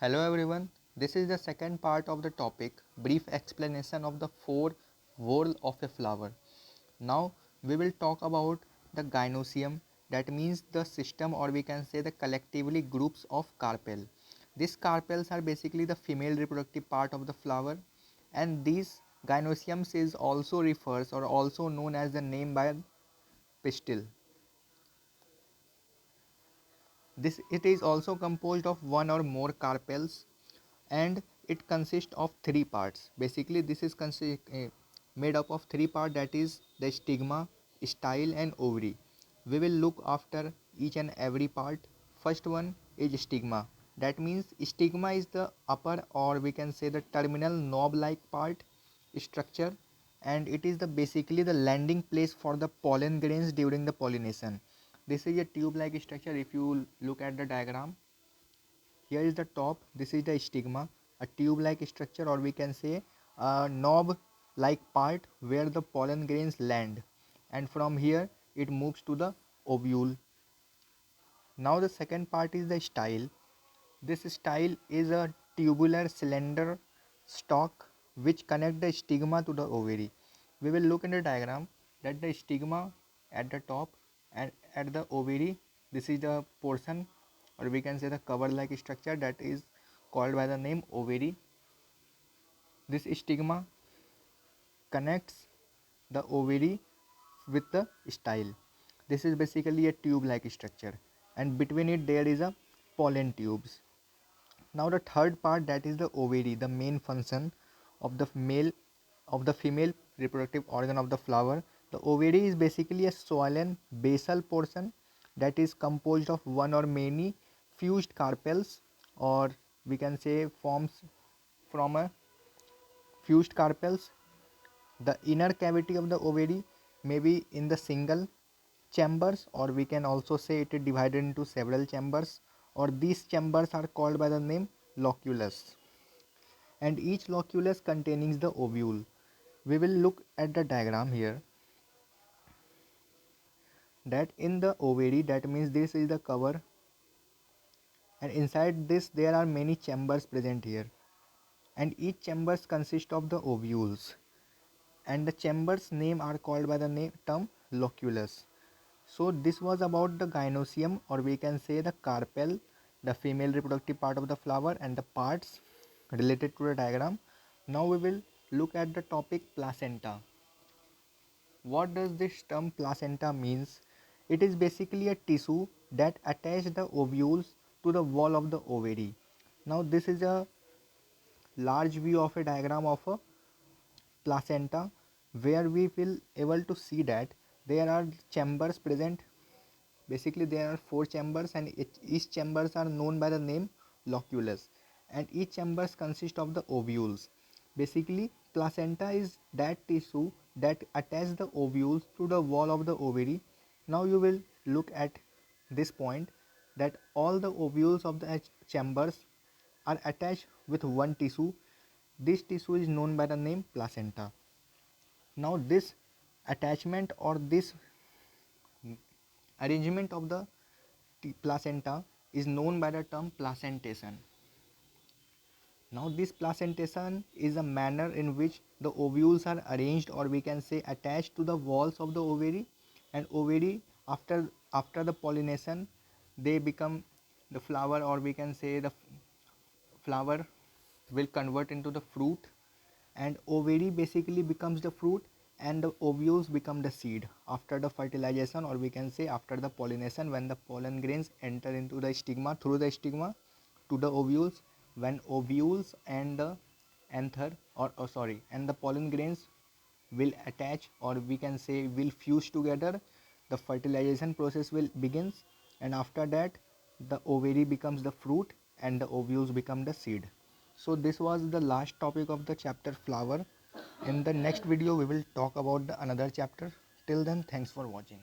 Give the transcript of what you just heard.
Hello everyone, this is the second part of the topic, brief explanation of the four whorls of a flower. Now we will talk about the gynoecium, that means the system, or we can say the collectively groups of carpel. These carpels are basically the female reproductive part of the flower, and these gynoeciums is also refers or also known as the name by pistil. This it is also composed of one or more carpels, and it consists of three parts. Basically this is made up of three parts, that is the stigma, style and ovary. We will look after each and every part. First one is stigma. That means stigma is the upper, or we can say the terminal knob like part structure, and it is the basically the landing place for the pollen grains during the pollination. This is a tube like structure. If you look at the diagram, here is the top, this is the stigma, a tube like structure, or we can say a knob like part where the pollen grains land, and from here it moves to the ovule. Now the second part is the style. This style is a tubular cylinder stalk which connect the stigma to the ovary. We will look in the diagram that the stigma at the top and at the ovary, this is the portion, or we can say the cover like structure, that is called by the name ovary. This stigma connects the ovary with the style. This is basically a tube like structure, and between it there is a pollen tubes. Now the third part, that is the ovary, the main function of the female reproductive organ of the flower. The ovary is basically a swollen basal portion that is composed of one or many fused carpels, or we can say forms from a fused carpels. The inner cavity of the ovary may be in the single chambers, or we can also say it is divided into several chambers, or these chambers are called by the name loculus, and each loculus containing the ovule. We will look at the diagram here, that in the ovary, that means this is the cover, and inside this there are many chambers present here, and each chambers consist of the ovules, and the chambers name are called by the name term loculus. So this was about the gynoecium, or we can say the carpel, the female reproductive part of the flower, and the parts related to the diagram. Now we will look at the topic placenta. What does this term placenta means? It is basically a tissue that attaches the ovules to the wall of the ovary. Now this is a large view of a diagram of a placenta, where we will able to see that there are chambers present. Basically there are four chambers, and each chambers are known by the name loculus, and each chambers consist of the ovules. Basically placenta is that tissue that attaches the ovules to the wall of the ovary. Now you will look at this point, that all the ovules of the chambers are attached with one tissue. This tissue is known by the name placenta. Now this attachment, or this arrangement of the placenta is known by the term placentation. Now this placentation is a manner in which the ovules are arranged, or we can say attached to the walls of the ovary, and ovary after the pollination they become the flower, or we can say the flower will convert into the fruit, and ovary basically becomes the fruit, and the ovules become the seed after the fertilization, or we can say after the pollination, when the pollen grains enter into the stigma through the stigma to the ovules. When ovules and the anther, and the pollen grains will attach, or we can say will fuse together, the fertilization process will begins, and after that the ovary becomes the fruit and the ovules become the seed. So this was the last topic of the chapter flower. In the next video we will talk about the another chapter. Till then, thanks for watching.